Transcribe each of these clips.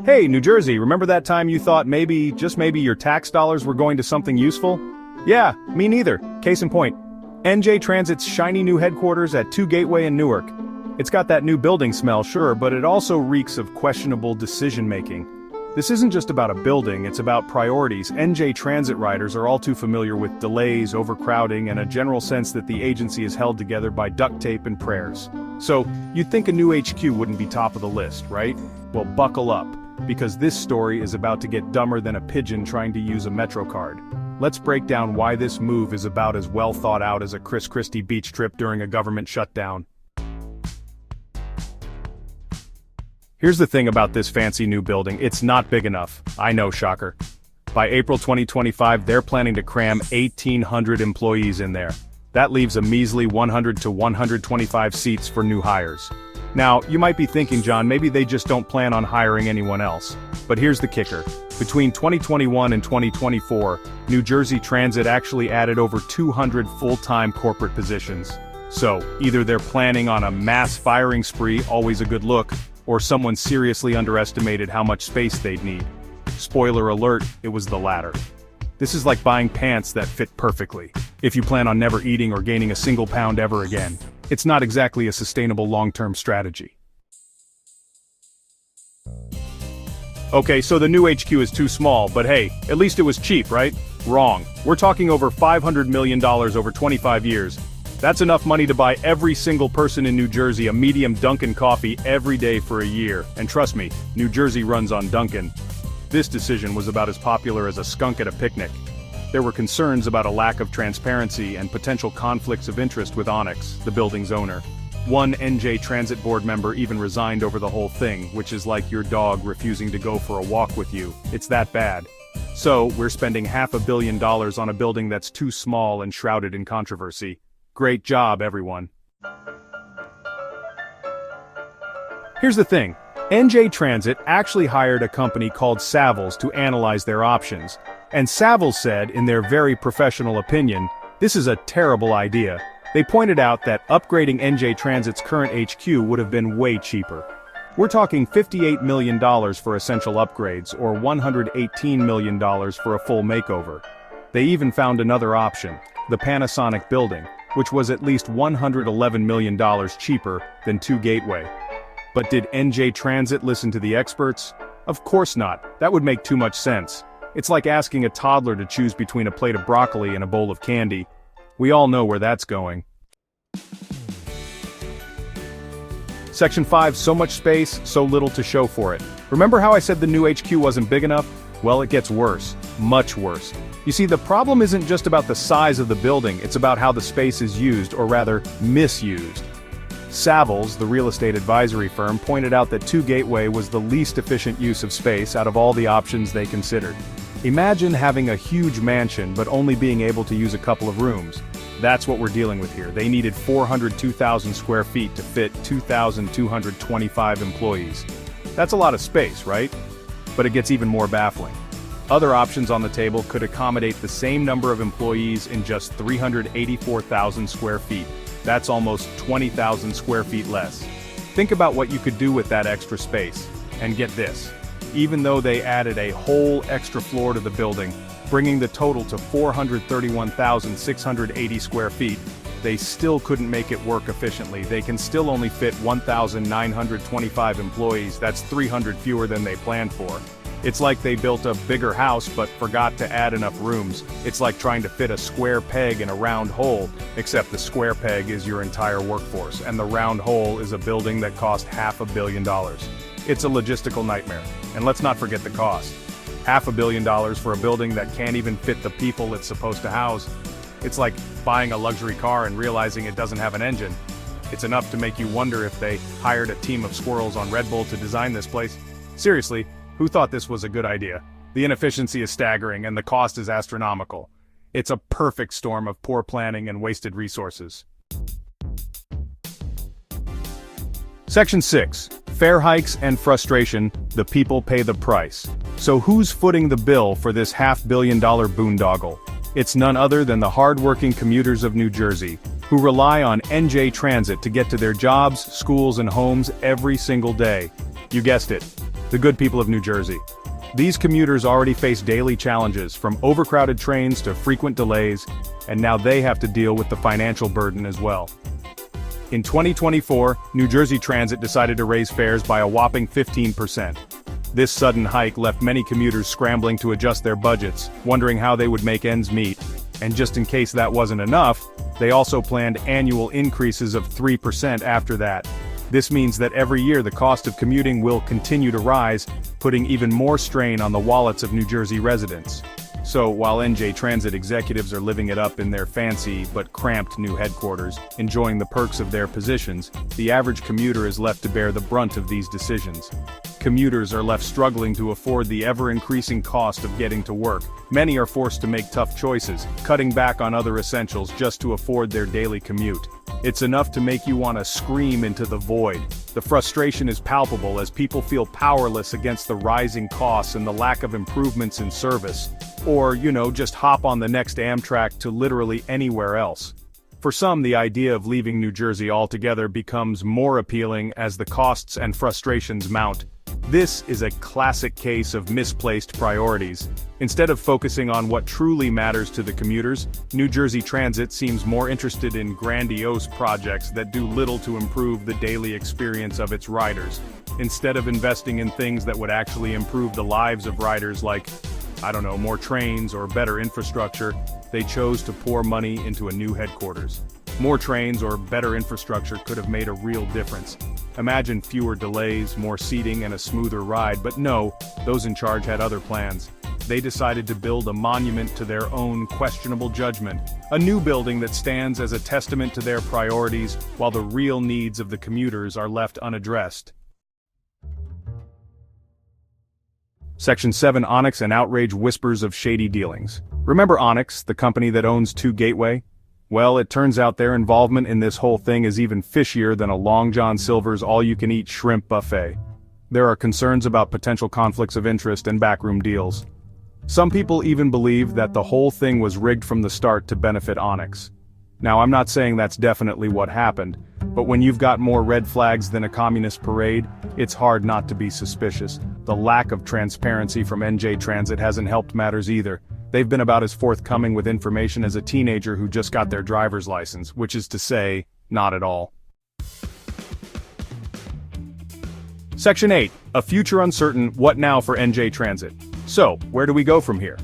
Hey, New Jersey, remember that time you thought maybe, just maybe your tax dollars were going to something useful? Yeah, me neither. Case in point. NJ Transit's shiny new headquarters at 2 Gateway in Newark. It's got that new building smell, sure, but it also reeks of questionable decision-making. This isn't just about a building, it's about priorities. NJ Transit riders are all too familiar with delays, overcrowding, and a general sense that the agency is held together by duct tape and prayers. So, you'd think a new HQ wouldn't be top of the list, right? Well, buckle up, because this story is about to get dumber than a pigeon trying to use a Metro card. Let's break down why this move is about as well thought out as a Chris Christie beach trip during a government shutdown. Here's the thing about this fancy new building, it's not big enough. I know, shocker. By April 2025, they're planning to cram 1,800 employees in there. That leaves a measly 100 to 125 seats for new hires. Now, you might be thinking, John, maybe they just don't plan on hiring anyone else. But here's the kicker. Between 2021 and 2024, New Jersey Transit actually added over 200 full-time corporate positions. So, either they're planning on a mass firing spree, always a good look, or someone seriously underestimated how much space they'd need. Spoiler alert, it was the latter. This is like buying pants that fit perfectly. If you plan on never eating or gaining a single pound ever again, it's not exactly a sustainable long-term strategy. Okay, so the new HQ is too small, but hey, at least it was cheap, right? Wrong. We're talking over $500 million over 25 years. That's enough money to buy every single person in New Jersey a medium Dunkin' coffee every day for a year. And trust me, New Jersey runs on Dunkin'. This decision was about as popular as a skunk at a picnic. There were concerns about a lack of transparency and potential conflicts of interest with Onyx, the building's owner. One NJ Transit board member even resigned over the whole thing, which is like your dog refusing to go for a walk with you. It's that bad. So, we're spending $500 million on a building that's too small and shrouded in controversy. Great job, everyone. Here's the thing. NJ Transit actually hired a company called Savills to analyze their options. And Savills said, in their very professional opinion, this is a terrible idea. They pointed out that upgrading NJ Transit's current HQ would have been way cheaper. We're talking $58 million for essential upgrades, or $118 million for a full makeover. They even found another option, the Panasonic building, which was at least $111 million cheaper than 2 Gateway. But did NJ Transit listen to the experts? Of course not, that would make too much sense. It's like asking a toddler to choose between a plate of broccoli and a bowl of candy. We all know where that's going. Section 5, so much space, so little to show for it. Remember how I said the new HQ wasn't big enough? Well, it gets worse. Much worse. You see, the problem isn't just about the size of the building, it's about how the space is used, or rather, misused. Savills, the real estate advisory firm, pointed out that 2 Gateway was the least efficient use of space out of all the options they considered. Imagine having a huge mansion but only being able to use a couple of rooms. That's what we're dealing with here. They needed 402,000 square feet to fit 2,225 employees. That's a lot of space, right? But it gets even more baffling. Other options on the table could accommodate the same number of employees in just 384,000 square feet. That's almost 20,000 square feet less. Think about what you could do with that extra space. And get this. Even though they added a whole extra floor to the building, bringing the total to 431,680 square feet, they still couldn't make it work efficiently. They can still only fit 1,925 employees. That's 300 fewer than they planned for. It's like they built a bigger house but forgot to add enough rooms. It's like trying to fit a square peg in a round hole, except the square peg is your entire workforce, and the round hole is a building that cost $500 million. It's a logistical nightmare. And let's not forget the cost. $500 million for a building that can't even fit the people it's supposed to house. It's like buying a luxury car and realizing it doesn't have an engine. It's enough to make you wonder if they hired a team of squirrels on Red Bull to design this place. Seriously, who thought this was a good idea? The inefficiency is staggering and the cost is astronomical. It's a perfect storm of poor planning and wasted resources. Section 6. Fare hikes and frustration, the people pay the price. So who's footing the bill for this $500 million boondoggle? It's none other than the hard-working commuters of New Jersey, who rely on NJ Transit to get to their jobs, schools, and homes every single day. You guessed it. The good people of New Jersey. These commuters already face daily challenges, from overcrowded trains to frequent delays, and now they have to deal with the financial burden as well. In 2024, New Jersey Transit decided to raise fares by a whopping 15%. This sudden hike left many commuters scrambling to adjust their budgets, wondering how they would make ends meet. And just in case that wasn't enough, they also planned annual increases of 3% after that. This means that every year the cost of commuting will continue to rise, putting even more strain on the wallets of New Jersey residents. So, while NJ Transit executives are living it up in their fancy but cramped new headquarters, enjoying the perks of their positions, the average commuter is left to bear the brunt of these decisions. Commuters are left struggling to afford the ever-increasing cost of getting to work. Many are forced to make tough choices, cutting back on other essentials just to afford their daily commute. It's enough to make you want to scream into the void. The frustration is palpable as people feel powerless against the rising costs and the lack of improvements in service. Or, just hop on the next Amtrak to literally anywhere else. For some, the idea of leaving New Jersey altogether becomes more appealing as the costs and frustrations mount. This is a classic case of misplaced priorities. Instead of focusing on what truly matters to the commuters, New Jersey Transit seems more interested in grandiose projects that do little to improve the daily experience of its riders. Instead of investing in things that would actually improve the lives of riders like, more trains or better infrastructure, they chose to pour money into a new headquarters. More trains or better infrastructure could have made a real difference. Imagine fewer delays, more seating, and a smoother ride, but no, those in charge had other plans. They decided to build a monument to their own questionable judgment, a new building that stands as a testament to their priorities, while the real needs of the commuters are left unaddressed. Section 7 Onyx and Outrage Whispers of Shady Dealings. Remember Onyx, the company that owns 2 Gateway? Well, it turns out their involvement in this whole thing is even fishier than a Long John Silver's all-you-can-eat shrimp buffet. There are concerns about potential conflicts of interest and backroom deals. Some people even believe that the whole thing was rigged from the start to benefit Onyx. Now, I'm not saying that's definitely what happened, but when you've got more red flags than a communist parade, it's hard not to be suspicious. The lack of transparency from NJ Transit hasn't helped matters either. They've been about as forthcoming with information as a teenager who just got their driver's license, which is to say, not at all. Section 8, a future uncertain, what now for NJ Transit? So, where do we go from here?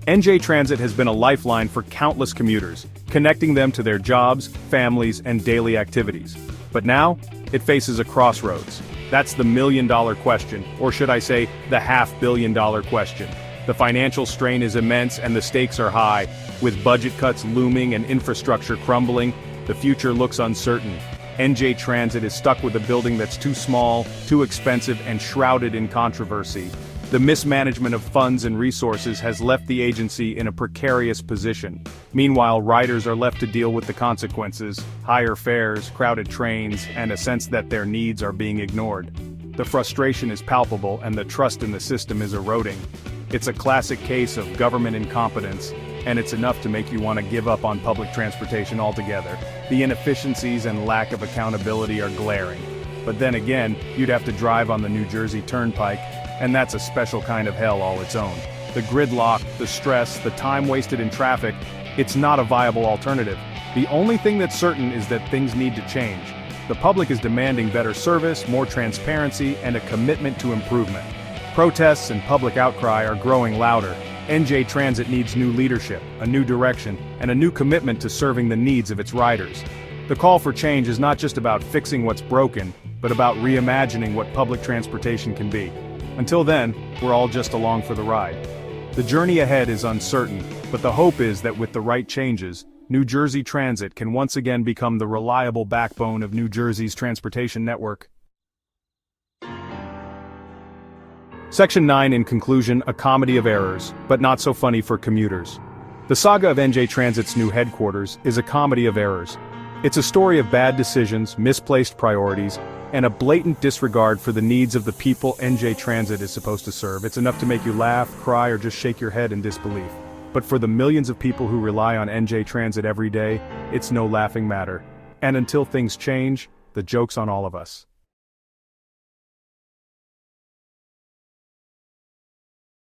NJ Transit has been a lifeline for countless commuters, connecting them to their jobs, families, and daily activities. But now, it faces a crossroads. That's the million-dollar question, or should I say, the half-billion-dollar question. The financial strain is immense and the stakes are high. With budget cuts looming and infrastructure crumbling, the future looks uncertain. NJ Transit is stuck with a building that's too small, too expensive, and shrouded in controversy. The mismanagement of funds and resources has left the agency in a precarious position. Meanwhile, riders are left to deal with the consequences: higher fares, crowded trains, and a sense that their needs are being ignored. The frustration is palpable and the trust in the system is eroding. It's a classic case of government incompetence, and it's enough to make you want to give up on public transportation altogether. The inefficiencies and lack of accountability are glaring. But then again, you'd have to drive on the New Jersey Turnpike, and that's a special kind of hell all its own. The gridlock, the stress, the time wasted in traffic, it's not a viable alternative. The only thing that's certain is that things need to change. The public is demanding better service, more transparency, and a commitment to improvement. Protests and public outcry are growing louder. NJ Transit needs new leadership, a new direction, and a new commitment to serving the needs of its riders. The call for change is not just about fixing what's broken, but about reimagining what public transportation can be. Until then, we're all just along for the ride. The journey ahead is uncertain, but the hope is that with the right changes, New Jersey Transit can once again become the reliable backbone of New Jersey's transportation network. Section 9 in conclusion, a comedy of errors, but not so funny for commuters. The saga of NJ Transit's new headquarters is a comedy of errors. It's a story of bad decisions, misplaced priorities, and a blatant disregard for the needs of the people NJ Transit is supposed to serve. It's enough to make you laugh, cry, or just shake your head in disbelief. But for the millions of people who rely on NJ Transit every day, it's no laughing matter. And until things change, the joke's on all of us.